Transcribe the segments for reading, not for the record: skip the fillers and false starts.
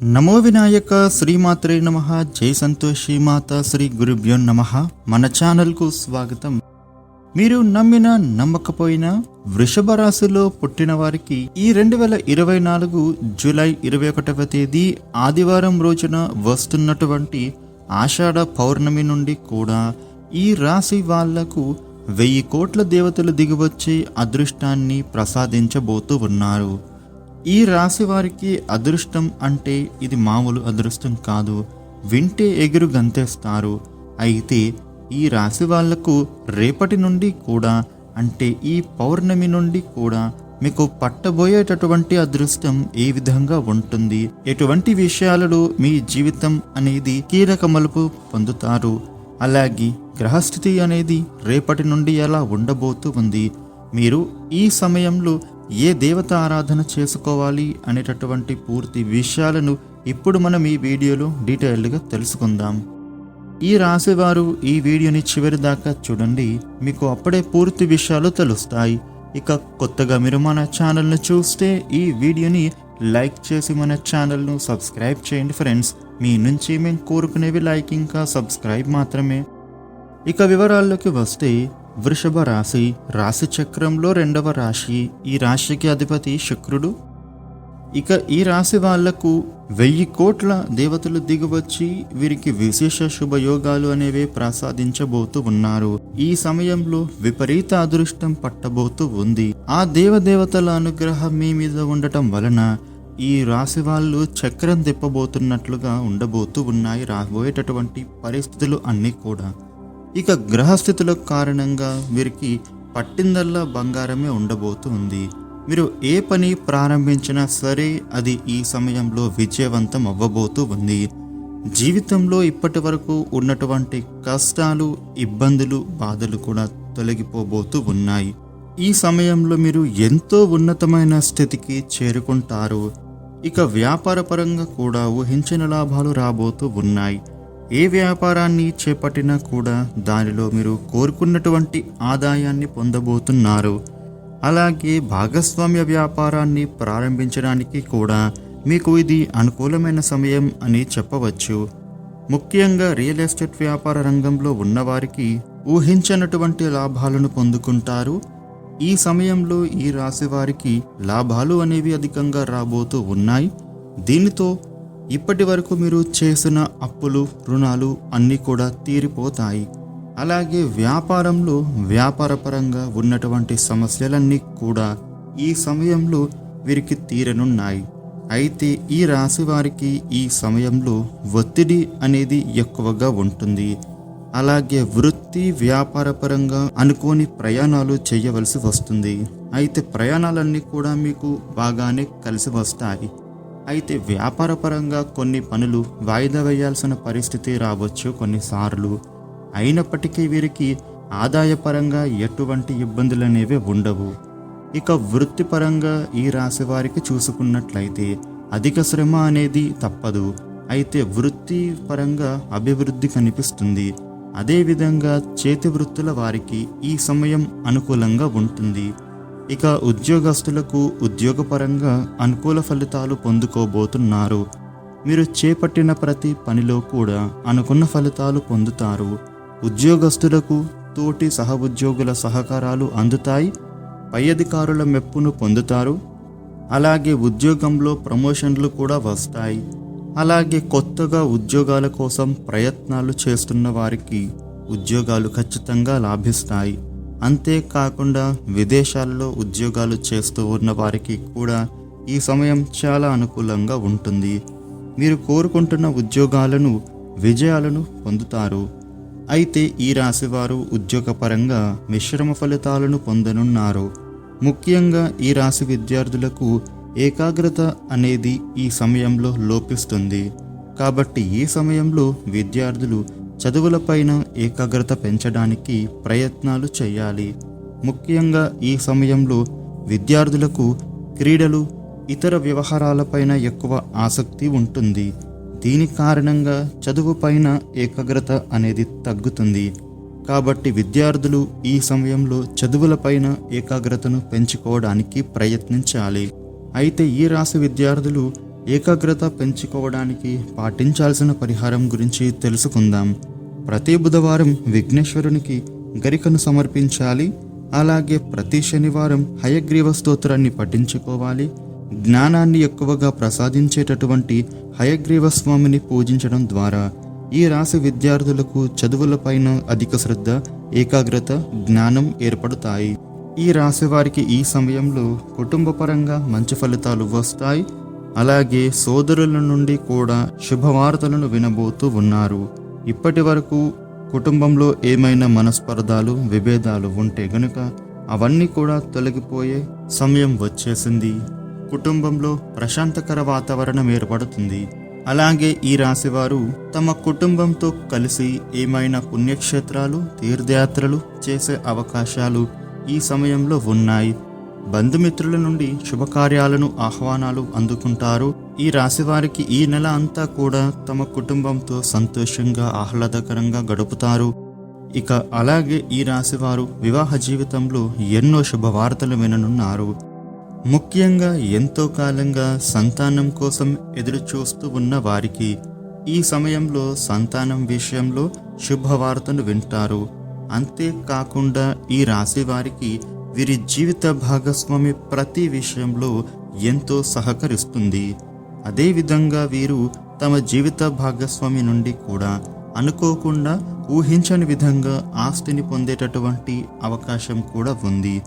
నమో వినాయక శ్రీమాత్రే నమః. జై సంతోషి మాత శ్రీ గురుభ్యో నమః. మన ఛానల్కు స్వాగతం. మీరు నమ్మినా నమ్మకపోయినా వృషభ రాశిలో పుట్టిన వారికి ఈ 2024 జూలై 21వ తేదీ ఆదివారం రోజున వస్తున్నటువంటి ఆషాఢ పౌర్ణమి నుండి కూడా ఈ రాశి వాళ్లకు 1000 కోట్ల దేవతలు దిగివచ్చి అదృష్టాన్ని ప్రసాదించబోతూ ఉన్నారు. ఈ రాశి వారికి అదృష్టం అంటే ఇది మామూలు అదృష్టం కాదు, వింటే ఎగురు గంతేస్తారు. అయితే ఈ రాశి వాళ్లకు రేపటి నుండి కూడా అంటే ఈ పౌర్ణమి నుండి కూడా మీకు పట్టబోయేటటువంటి అదృష్టం ఏ విధంగా ఉంటుంది, ఎటువంటి విషయాలలో మీ జీవితం అనేది కీలక మలుపు పొందుతారు, అలాగే గ్రహస్థితి అనేది రేపటి నుండి ఎలా ఉండబోతూ ఉంది, మీరు ఈ సమయంలో ఏ దేవత ఆరాధన చేసుకోవాలి అనేటటువంటి పూర్తి విషయాలను ఇప్పుడు మనం ఈ వీడియోలో డీటెయిల్డ్గా తెలుసుకుందాం. ఈ రాశివారు ఈ వీడియోని చివరి దాకా చూడండి, మీకు అప్పుడే పూర్తి విషయాలు తెలుస్తాయి. ఇక కొత్తగా మీరు మన ఛానల్ను చూస్తే ఈ వీడియోని లైక్ చేసి మన ఛానల్ను సబ్స్క్రైబ్ చేయండి ఫ్రెండ్స్. మీ నుంచి మేము కోరుకునేవి లైక్ ఇంకా సబ్స్క్రైబ్ మాత్రమే. ఇక వివరాల్లోకి వస్తే వృషభ రాశి రాశి చక్రంలో 2వ రాశి. ఈ రాశికి అధిపతి శుక్రుడు. ఇక ఈ రాశి వాళ్లకు 1000 కోట్ల దేవతలు దిగివచ్చి వీరికి విశేష శుభయోగాలు అనేవి ప్రసాదించబోతూ ఉన్నారు. ఈ సమయంలో విపరీత అదృష్టం పట్టబోతూ ఉంది. ఆ దేవతల అనుగ్రహం మీ మీద ఉండటం వలన ఈ రాశి వాళ్ళు చక్రం తిప్పబోతున్నట్లుగా ఉండబోతూ ఉన్నాయి రాబోయేటటువంటి పరిస్థితులు అన్నీ కూడా. ఇక గ్రహస్థితుల కారణంగా వీరికి పట్టిందల్లా బంగారమే ఉండబోతుంది. మీరు ఏ పని ప్రారంభించినా సరే అది ఈ సమయంలో విజయవంతం అవ్వబోతూ ఉంది. జీవితంలో ఇప్పటి వరకు ఉన్నటువంటి కష్టాలు, ఇబ్బందులు, బాధలు కూడా తొలగిపోబోతూ ఉన్నాయి. ఈ సమయంలో మీరు ఎంతో ఉన్నతమైన స్థితికి చేరుకుంటారు. ఇక వ్యాపార పరంగా కూడా ఊహించిన లాభాలు రాబోతూ ఉన్నాయి. ఏ వ్యాపారాన్ని చేపట్టినా కూడా దానిలో మీరు కోరుకున్నటువంటి ఆదాయాన్ని పొందబోతున్నారు. అలాగే భాగస్వామ్య వ్యాపారాన్ని ప్రారంభించడానికి కూడా మీకు ఇది అనుకూలమైన సమయం అని చెప్పవచ్చు. ముఖ్యంగా రియల్ ఎస్టేట్ వ్యాపార రంగంలో ఉన్నవారికి ఊహించనటువంటి లాభాలను పొందుకుంటారు. ఈ సమయంలో ఈ రాశి వారికి లాభాలు అనేవి అధికంగా రాబోతూ ఉన్నాయి. దీనితో ఇప్పటి వరకు మీరు చేసిన అప్పులు, రుణాలు అన్నీ కూడా తీరిపోతాయి. అలాగే వ్యాపారంలో వ్యాపారపరంగా ఉన్నటువంటి సమస్యలన్నీ కూడా ఈ సమయంలో వీరికి తీరనున్నాయి. అయితే ఈ రాశి వారికి ఈ సమయంలో ఒత్తిడి అనేది ఎక్కువగా ఉంటుంది. అలాగే వృత్తి వ్యాపారపరంగా అనుకోని ప్రయాణాలు చేయవలసి వస్తుంది. అయితే ప్రయాణాలన్నీ కూడా మీకు బాగానే కలిసి వస్తాయి. అయితే వ్యాపారపరంగా కొన్ని పనులు వాయిదా వేయాల్సిన పరిస్థితి రావచ్చు కొన్నిసార్లు. అయినప్పటికీ వీరికి ఆదాయపరంగా ఎటువంటి ఇబ్బందులు అనేవి ఉండవు. ఇక వృత్తిపరంగా ఈ రాశి వారికి చూసుకున్నట్లయితే అధిక శ్రమ అనేది తప్పదు. అయితే వృత్తి పరంగా అభివృద్ధి కనిపిస్తుంది. అదేవిధంగా చేతి వృత్తుల వారికి ఈ సమయం అనుకూలంగా ఉంటుంది. ఇక ఉద్యోగస్తులకు ఉద్యోగపరంగా అనుకూల ఫలితాలు పొందుకోబోతున్నారు. మీరు చేపట్టిన ప్రతి పనిలో కూడా అనుకున్న ఫలితాలు పొందుతారు. ఉద్యోగస్తులకు తోటి సహ ఉద్యోగుల సహకారాలు అందుతాయి. పై అధికారుల మెప్పును పొందుతారు. అలాగే ఉద్యోగంలో ప్రమోషన్లు కూడా వస్తాయి. అలాగే కొత్తగా ఉద్యోగాల కోసం ప్రయత్నాలు చేస్తున్న వారికి ఉద్యోగాలు ఖచ్చితంగా లాభిస్తాయి. అంతేకాకుండా విదేశాల్లో ఉద్యోగాలు చేస్తూ ఉన్న వారికి కూడా ఈ సమయం చాలా అనుకూలంగా ఉంటుంది. మీరు కోరుకుంటున్న ఉద్యోగాలను, విజయాలను పొందుతారు. అయితే ఈ రాశివారు ఉద్యోగపరంగా మిశ్రమ ఫలితాలను పొందనున్నారు. ముఖ్యంగా ఈ రాశి విద్యార్థులకు ఏకాగ్రత అనేది ఈ సమయంలో లోపిస్తుంది. కాబట్టి ఈ సమయంలో విద్యార్థులు చదువులపైన ఏకాగ్రత పెంచడానికి ప్రయత్నాలు చేయాలి. ముఖ్యంగా ఈ సమయంలో విద్యార్థులకు క్రీడలు, ఇతర వ్యవహారాలపైన ఎక్కువ ఆసక్తి ఉంటుంది. దీని కారణంగా చదువుపైన ఏకాగ్రత అనేది తగ్గుతుంది. కాబట్టి విద్యార్థులు ఈ సమయంలో చదువులపైన ఏకాగ్రతను పెంచుకోవడానికి ప్రయత్నించాలి. అయితే ఈ రాశి విద్యార్థులు ఏకాగ్రత పెంచుకోవడానికి పాటించాల్సిన పరిహారం గురించి తెలుసుకుందాం. ప్రతి బుధవారం విఘ్నేశ్వరునికి గరికను సమర్పించాలి. అలాగే ప్రతి శనివారం హయగ్రీవ స్తోత్రాన్ని పఠించుకోవాలి. జ్ఞానాన్ని ఎక్కువగా ప్రసాదించేటటువంటి హయగ్రీవ స్వామిని పూజించడం ద్వారా ఈ రాశి విద్యార్థులకు చదువులపైన అధిక శ్రద్ధ, ఏకాగ్రత, జ్ఞానం ఏర్పడతాయి. ఈ రాశి వారికి ఈ సమయంలో కుటుంబపరంగా మంచి ఫలితాలు వస్తాయి. అలాగే సోదరుల నుండి కూడా శుభవార్తలను వినబోతూ ఉన్నారు. ఇప్పటి వరకు కుటుంబంలో ఏమైనా మనస్పర్ధాలు, విభేదాలు ఉంటే గనుక అవన్నీ కూడా తొలగిపోయే సమయం వచ్చేసింది. కుటుంబంలో ప్రశాంతకర వాతావరణం ఏర్పడుతుంది. అలాగే ఈ రాశివారు తమ కుటుంబంతో కలిసి ఏమైనా పుణ్యక్షేత్రాలు, తీర్థయాత్రలు చేసే అవకాశాలు ఈ సమయంలో ఉన్నాయి. బంధుమిత్రుల నుండి శుభకార్యాలను, ఆహ్వానాలు అందుకుంటారు. ఈ రాశి వారికి ఈ నెల అంతా కూడా తమ కుటుంబంతో సంతోషంగా, ఆహ్లాదకరంగా గడుపుతారు. ఇక అలాగే ఈ రాశివారు వివాహ జీవితంలో ఎన్నో శుభవార్తలు విననున్నారు. ముఖ్యంగా ఎంతో కాలంగా సంతానం కోసం ఎదురు చూస్తూ ఉన్న వారికి ఈ సమయంలో సంతానం విషయంలో శుభవార్తను వింటారు. అంతేకాకుండా ఈ రాశి వారికి వీరి జీవిత భాగస్వామి ప్రతి విషయంలో ఎంతో సహకరిస్తుంది. అదేవిధంగా వీరు తమ జీవిత భాగస్వామి నుండి కూడా అనుకోకుండా ఊహించని విధంగా ఆస్తిని పొందేటటువంటి అవకాశం కూడా ఉంది.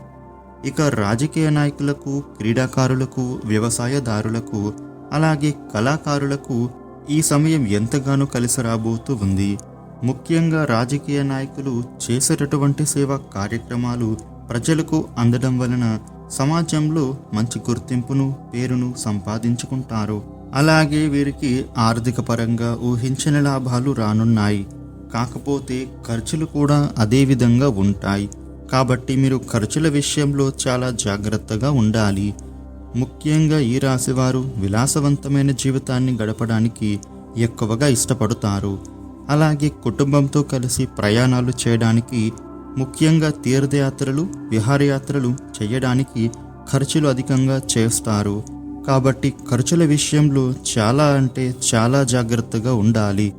ఇక రాజకీయ నాయకులకు, క్రీడాకారులకు, వ్యవసాయదారులకు, అలాగే కళాకారులకు ఈ సమయం ఎంతగానో కలిసి రాబోతూ ఉంది. ముఖ్యంగా రాజకీయ నాయకులు చేసేటటువంటి సేవా కార్యక్రమాలు ప్రజలకు అందడం వలన సమాజంలో మంచి గుర్తింపును, పేరును సంపాదించుకుంటారు. అలాగే వీరికి ఆర్థిక పరంగా ఊహించని లాభాలు రానున్నాయి. కాకపోతే ఖర్చులు కూడా అదే విధంగా ఉంటాయి. కాబట్టి మీరు ఖర్చుల విషయంలో చాలా జాగ్రత్తగా ఉండాలి. ముఖ్యంగా ఈ రాశివారు విలాసవంతమైన జీవితాన్ని గడపడానికి ఎక్కువగా ఇష్టపడతారు. అలాగే కుటుంబంతో కలిసి ప్రయాణాలు చేయడానికి, ముఖ్యంగా తీర్థయాత్రలు, విహారయాత్రలు చేయడానికి ఖర్చులు అధికంగా చేస్తారు. కాబట్టి ఖర్చుల విషయంలో చాలా జాగ్రత్తగా ఉండాలి.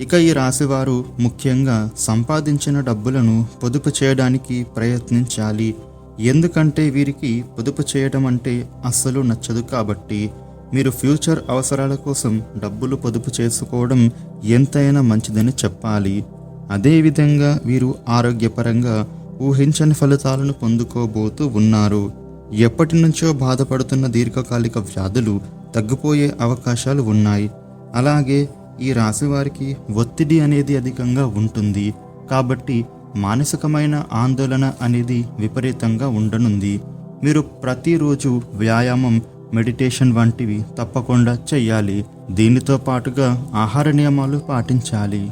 ఇక ఈ రాశివారు ముఖ్యంగా సంపాదించిన డబ్బులను పొదుపు చేయడానికి ప్రయత్నించాలి. ఎందుకంటే వీరికి పొదుపు చేయడం అంటే అస్సలు నచ్చదు. కాబట్టి మీరు ఫ్యూచర్ అవసరాల కోసం డబ్బులు పొదుపు చేసుకోవడం ఎంతైనా మంచిదని చెప్పాలి. అదేవిధంగా వీరు ఆరోగ్యపరంగా ఊహించని ఫలితాలను పొందుకోబోతూ ఉన్నారు. ఎప్పటి నుంచో బాధపడుతున్న దీర్ఘకాలిక వ్యాధులు తగ్గిపోయే అవకాశాలు ఉన్నాయి. అలాగే ఈ రాశి వారికి ఒత్తిడి అనేది అధికంగా ఉంటుంది. కాబట్టి మానసికమైన ఆందోళన అనేది విపరీతంగా ఉండనుంది. మీరు ప్రతిరోజు వ్యాయామం, మెడిటేషన్ వంటివి తప్పకుండా చెయ్యాలి. దీనితో పాటుగా ఆహార నియమాలు పాటించాలి.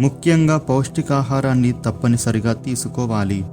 ముఖ్యంగా పౌష్టికాహారాన్ని తప్పనిసరిగా తీసుకోవాలి.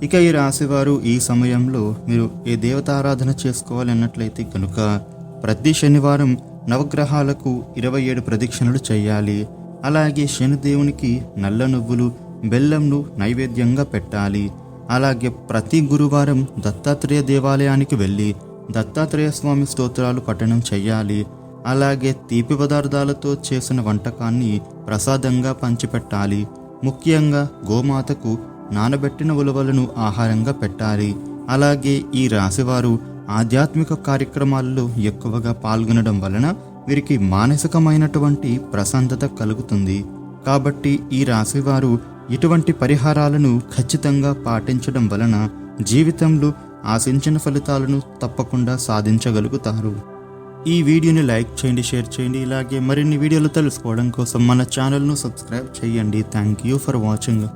ఇక ఈ రాశివారు ఈ సమయంలో మీరు ఏ దేవతారాధన చేసుకోవాలన్నట్లయితే కనుక ప్రతి శనివారం నవగ్రహాలకు 27 ప్రదక్షిణలు చేయాలి. అలాగే శనిదేవునికి నల్ల నువ్వులు, బెల్లంను నైవేద్యంగా పెట్టాలి. అలాగే ప్రతి గురువారం దత్తాత్రేయ దేవాలయానికి వెళ్ళి దత్తాత్రేయ స్వామి స్తోత్రాలు పఠనం చెయ్యాలి. అలాగే తీపి పదార్థాలతో చేసిన వంటకాన్ని ప్రసాదంగా పంచిపెట్టాలి. ముఖ్యంగా గోమాతకు నానబెట్టిన ఉలవలను ఆహారంగా పెట్టాలి. అలాగే ఈ రాశివారు ఆధ్యాత్మిక కార్యక్రమాల్లో ఎక్కువగా పాల్గొనడం వలన వీరికి మానసికమైనటువంటి ప్రశాంతత కలుగుతుంది. కాబట్టి ఈ రాశివారు ఇటువంటి పరిహారాలను ఖచ్చితంగా పాటించడం వలన జీవితంలో ఆశించిన ఫలితాలను తప్పకుండా సాధించగలుగుతారు. ఈ వీడియోని లైక్ చేయండి, షేర్ చేయండి. ఇలాగే మరిన్ని వీడియోలు తెలుసుకోవడం కోసం మన ఛానల్ను సబ్స్క్రైబ్ చేయండి. Thank you for watching.